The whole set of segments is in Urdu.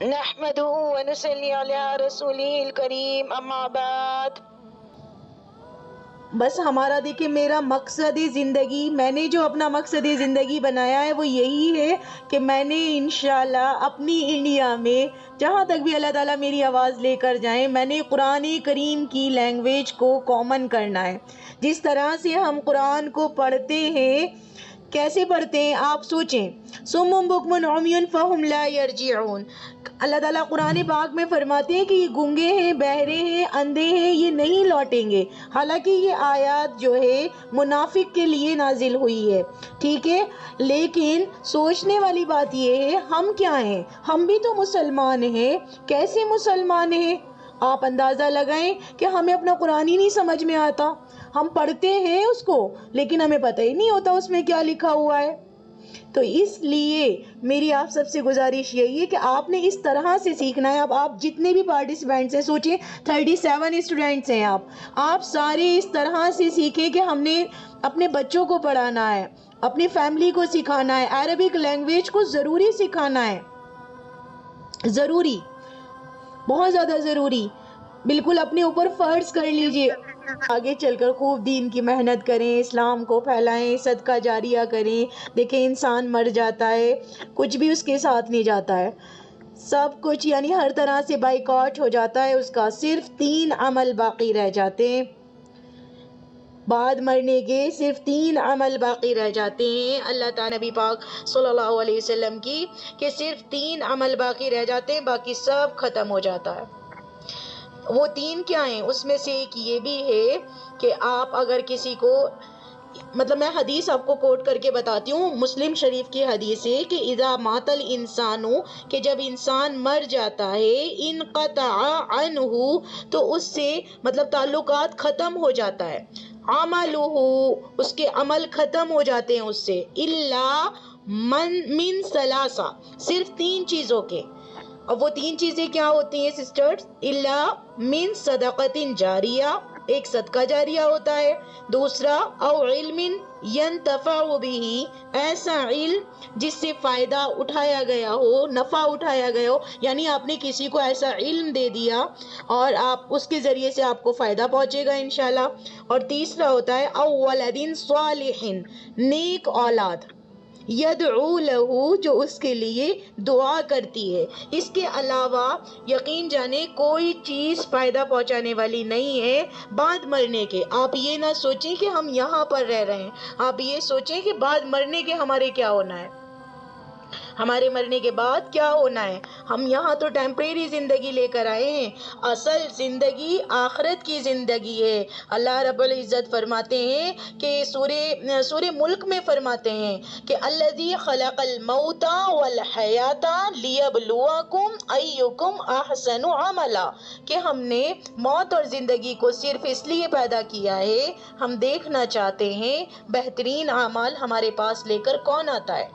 نحمدہ ونصلی علی رسولہ الکریم اما بعد۔ بس ہمارا دیکھیں میرا مقصد زندگی، میں نے جو اپنا مقصد زندگی بنایا ہے وہ یہی ہے کہ میں نے انشاءاللہ اپنی انڈیا میں جہاں تک بھی اللہ تعالیٰ میری آواز لے کر جائیں، میں نے قرآن کریم کی لینگویج کو کامن کرنا ہے۔ جس طرح سے ہم قرآن کو پڑھتے ہیں، کیسے پڑھتے ہیں آپ سوچیں، صم بکم عمی فہم لا یرجعون۔ اللہ تعالیٰ قرآن پاک میں فرماتے ہیں کہ یہ گونگے ہیں، بہرے ہیں، اندھے ہیں، یہ نہیں لوٹیں گے۔ حالانکہ یہ آیات جو ہے منافق کے لیے نازل ہوئی ہے، ٹھیک ہے، لیکن سوچنے والی بات یہ ہے ہم کیا ہیں؟ ہم بھی تو مسلمان ہیں۔ کیسے مسلمان ہیں؟ آپ اندازہ لگائیں کہ ہمیں اپنا قرآن ہی نہیں سمجھ میں آتا۔ ہم پڑھتے ہیں اس کو لیکن ہمیں پتہ ہی نہیں ہوتا اس میں کیا لکھا ہوا ہے۔ تو اس لیے میری آپ سب سے گزارش یہی ہے کہ آپ نے اس طرح سے سیکھنا ہے۔ اب آپ جتنے بھی پارٹیسپینٹس ہیں، سوچیں 37 اسٹوڈینٹس ہیں، آپ سارے اس طرح سے سیکھیں کہ ہم نے اپنے بچوں کو پڑھانا ہے، اپنی فیملی کو سکھانا ہے، عربک لینگویج کو ضروری سکھانا ہے، ضروری، بہت زیادہ ضروری، بالکل اپنے اوپر فرض کر لیجئے۔ آگے چل کر خوب دین کی محنت کریں، اسلام کو پھیلائیں، صدقہ جاریہ کریں۔ دیکھیں انسان مر جاتا ہے، کچھ بھی اس کے ساتھ نہیں جاتا ہے، سب کچھ یعنی ہر طرح سے بائیکاٹ ہو جاتا ہے اس کا، صرف 3 عمل باقی رہ جاتے ہیں بعد مرنے کے، صرف 3 عمل باقی رہ جاتے ہیں۔ اللہ تعالیٰ نبی پاک صلی اللہ علیہ وسلم کی کہ صرف 3 عمل باقی رہ جاتے ہیں، باقی سب ختم ہو جاتا ہے۔ وہ 3 کیا ہیں؟ اس میں سے ایک یہ بھی ہے کہ آپ اگر کسی کو، مطلب میں حدیث آپ کو کوٹ کر کے بتاتی ہوں، مسلم شریف کی حدیث ہے کہ اذا مات الانسان، کہ جب انسان مر جاتا ہے، انقطع عنہ، تو اس سے مطلب تعلقات ختم ہو جاتا ہے، عملہ، اس کے عمل ختم ہو جاتے ہیں اس سے، الا من ثلاثہ، صرف 3 چیزوں کے۔ اب وہ 3 چیزیں کیا ہوتی ہیں سسٹرز؟ الا من صدقۃ جاریہ، ایک صدقہ جاریہ ہوتا ہے، دوسرا او علم ینتفع بہ، ایسا علم جس سے فائدہ اٹھایا گیا ہو، نفع اٹھایا گیا ہو، یعنی آپ نے کسی کو ایسا علم دے دیا اور آپ اس کے ذریعے سے آپ کو فائدہ پہنچے گا انشاءاللہ۔ اور تیسرا ہوتا ہے او ولد صالح، نیک اولاد، یدعو لہو، جو اس کے لیے دعا کرتی ہے۔ اس کے علاوہ یقین جانے کوئی چیز فائدہ پہنچانے والی نہیں ہے بعد مرنے کے۔ آپ یہ نہ سوچیں کہ ہم یہاں پر رہ رہے ہیں، آپ یہ سوچیں کہ بعد مرنے کے ہمارے کیا ہونا ہے، ہمارے مرنے کے بعد کیا ہونا ہے۔ ہم یہاں تو ٹیمپریری زندگی لے کر آئے ہیں، اصل زندگی آخرت کی زندگی ہے۔ اللہ رب العزت فرماتے ہیں کہ سورہ ملک میں فرماتے ہیں کہ الذی خلق الموت والحیات لیبلوکم ایکم احسن عملا، کہ ہم نے موت اور زندگی کو صرف اس لیے پیدا کیا ہے، ہم دیکھنا چاہتے ہیں بہترین اعمال ہمارے پاس لے کر کون آتا ہے۔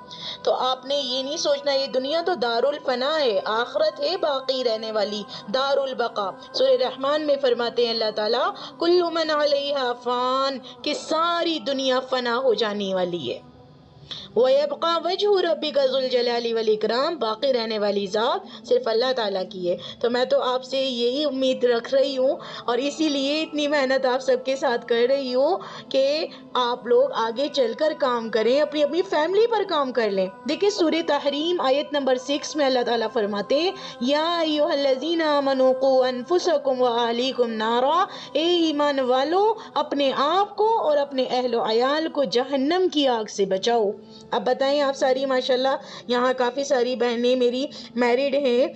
تو آپ نے یہ نہیں سوچنا یہ دنیا تو دار الفنا ہے، آخرت ہے باقی رہنے والی، دار البقا۔ سورہ رحمان میں فرماتے ہیں اللہ تعالیٰ کل من علیہا فان، کہ ساری دنیا فنا ہو جانے والی ہے، وَيَبْقَى وَجْهُ رَبِّكَ ذُو الْجَلَالِ وَالْإِكْرَامِ، باقی رہنے والی ذات صرف اللہ تعالیٰ کی ہے۔ تو میں تو آپ سے یہی امید رکھ رہی ہوں اور اسی لیے اتنی محنت آپ سب کے ساتھ کر رہی ہوں کہ آپ لوگ آگے چل کر کام کریں، اپنی اپنی فیملی پر کام کر لیں۔ دیکھیں سورہ تحریم آیت نمبر 6 میں اللہ تعالیٰ فرماتے ہیں یا ایھا الذین آمنوا قوا انفسکم واہلیکم نارا، اے ایمان والو اپنے آپ کو اور اپنے اہل و عیال کو جہنم کی آگ سے بچاؤ۔ اب بتائیں آپ ساری ماشاءاللہ یہاں کافی ساری بہنیں میری میرڈ ہیں،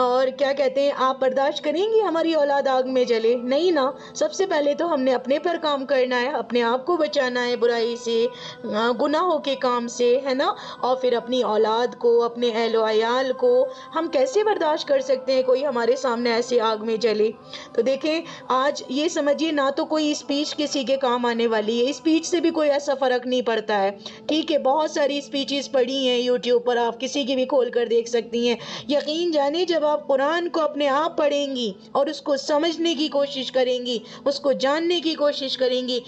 اور کیا کہتے ہیں آپ برداشت کریں گی ہماری اولاد آگ میں جلے؟ نہیں نا۔ سب سے پہلے تو ہم نے اپنے پر کام کرنا ہے، اپنے آپ کو بچانا ہے برائی سے، گناہوں کے کام سے، ہے نا، اور پھر اپنی اولاد کو، اپنے اہل و عیال کو ہم کیسے برداشت کر سکتے ہیں کوئی ہمارے سامنے ایسے آگ میں جلے؟ تو دیکھیں آج یہ سمجھیے نہ تو کوئی اسپیچ کسی کے کام آنے والی ہے، اسپیچ سے بھی کوئی ایسا فرق نہیں پڑتا ہے، ٹھیک ہے، بہت ساری اسپیچز پڑھی ہیں یوٹیوب پر، آپ کسی کی بھی کھول کر دیکھ سکتی ہیں۔ یقین جانے جب آپ قرآن کو اپنے آپ پڑھیں گی اور اس کو سمجھنے کی کوشش کریں گی، اس کو جاننے کی کوشش کریں گی،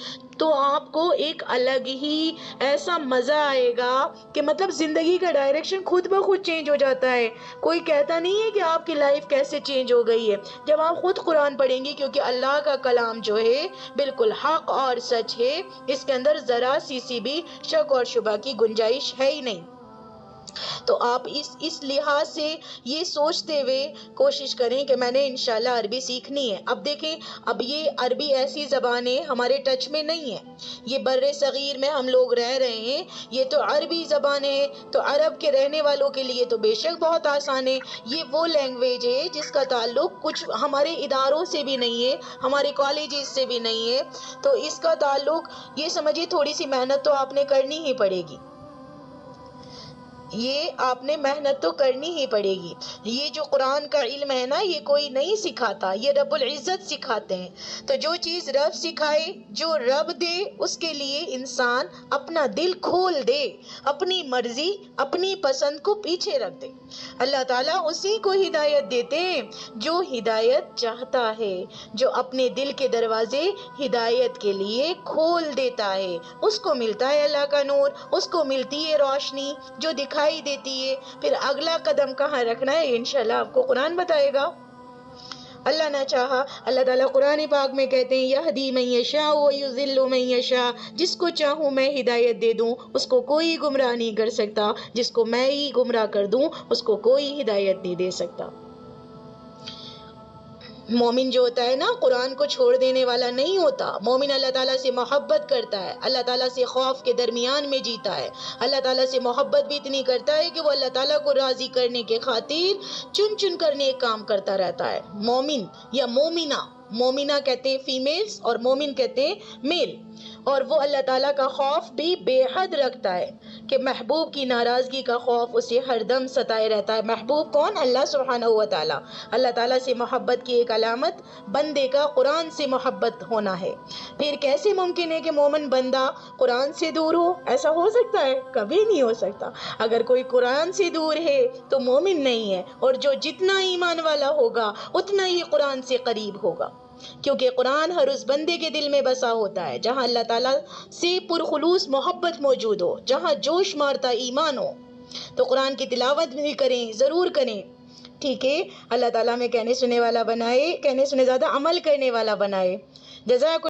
تو آپ کو ایک الگ ہی ایسا مزہ آئے گا کہ مطلب زندگی کا ڈائریکشن خود بخود چینج ہو جاتا ہے. کوئی کہتا نہیں ہے کہ آپ کی لائف کیسے چینج ہو گئی ہے جب آپ خود قرآن پڑھیں گی، کیونکہ اللہ کا کلام جو ہے بالکل حق اور سچ ہے، اس کے اندر ذرا سی بھی شک اور شبہ کی گنجائش ہے ہی نہیں. تو آپ اس لحاظ سے یہ سوچتے ہوئے کوشش کریں کہ میں نے انشاءاللہ عربی سیکھنی ہے. اب دیکھیں، اب یہ عربی ایسی زبان ہے ہمارے ٹچ میں نہیں ہے، یہ بر صغیر میں ہم لوگ رہ رہے ہیں، یہ تو عربی زبان ہے، تو عرب کے رہنے والوں کے لیے تو بے شک بہت آسان ہے. یہ وہ لینگویج ہے جس کا تعلق کچھ ہمارے اداروں سے بھی نہیں ہے، ہمارے کالجز سے بھی نہیں ہے، تو اس کا تعلق یہ سمجھیے تھوڑی سی محنت تو آپ نے کرنی ہی پڑے گی. یہ آپ نے محنت تو کرنی ہی پڑے گی. یہ جو قرآن کا علم ہے نا، یہ کوئی نہیں سکھاتا، یہ رب العزت سکھاتے ہیں. تو جو چیز رب سکھائے، جو رب دے، اس کے لیے انسان اپنا دل کھول دے، اپنی مرضی اپنی پسند کو پیچھے رکھ دے. اللہ تعالیٰ اسی کو ہدایت دیتے ہیں جو ہدایت چاہتا ہے، جو اپنے دل کے دروازے ہدایت کے لیے کھول دیتا ہے، اس کو ملتا ہے اللہ کا نور، اس کو ملتی ہے روشنی جو دکھائی دیتی ہے. پھر اگلا قدم کہاں رکھنا ہے انشاءاللہ آپ کو قرآن بتائے گا. اللہ نہ چاہا، اللہ تعالیٰ قرآن پاک میں کہتے ہیں یہدی من یشاء ویضل من یشاء، جس کو چاہوں میں ہدایت دے دوں اس کو کوئی گمراہ نہیں کر سکتا، جس کو میں ہی گمراہ کر دوں اس کو کوئی ہدایت نہیں دے سکتا. مومن جو ہوتا ہے نا، قرآن کو چھوڑ دینے والا نہیں ہوتا. مومن اللہ تعالیٰ سے محبت کرتا ہے، اللہ تعالیٰ سے خوف کے درمیان میں جیتا ہے، اللہ تعالیٰ سے محبت بھی اتنی کرتا ہے کہ وہ اللہ تعالیٰ کو راضی کرنے کے خاطر چن چن کر نیک کام کرتا رہتا ہے. مومن یا مومنہ، مومنہ کہتے ہیں فیمیلز اور مومن کہتے ہیں میل. اور وہ اللہ تعالیٰ کا خوف بھی بے حد رکھتا ہے کہ محبوب کی ناراضگی کا خوف اسے ہر دم ستائے رہتا ہے. محبوب کون؟ اللہ سبحانہ و تعالیٰ. اللہ تعالیٰ سے محبت کی ایک علامت بندے کا قرآن سے محبت ہونا ہے. پھر کیسے ممکن ہے کہ مومن بندہ قرآن سے دور ہو؟ ایسا ہو سکتا ہے؟ کبھی نہیں ہو سکتا. اگر کوئی قرآن سے دور ہے تو مومن نہیں ہے، اور جو جتنا ایمان والا ہوگا اتنا ہی قرآن سے قریب ہوگا، کیونکہ قرآن ہر اس بندے کے دل میں بسا ہوتا ہے جہاں اللہ تعالیٰ سے پرخلوص محبت موجود ہو، جہاں جوش مارتا ایمان ہو. تو قرآن کی تلاوت بھی کریں، ضرور کریں. ٹھیک ہے، اللہ تعالیٰ میں کہنے سننے والا بنائے، کہنے سنے زیادہ عمل کرنے والا بنائے. جزاک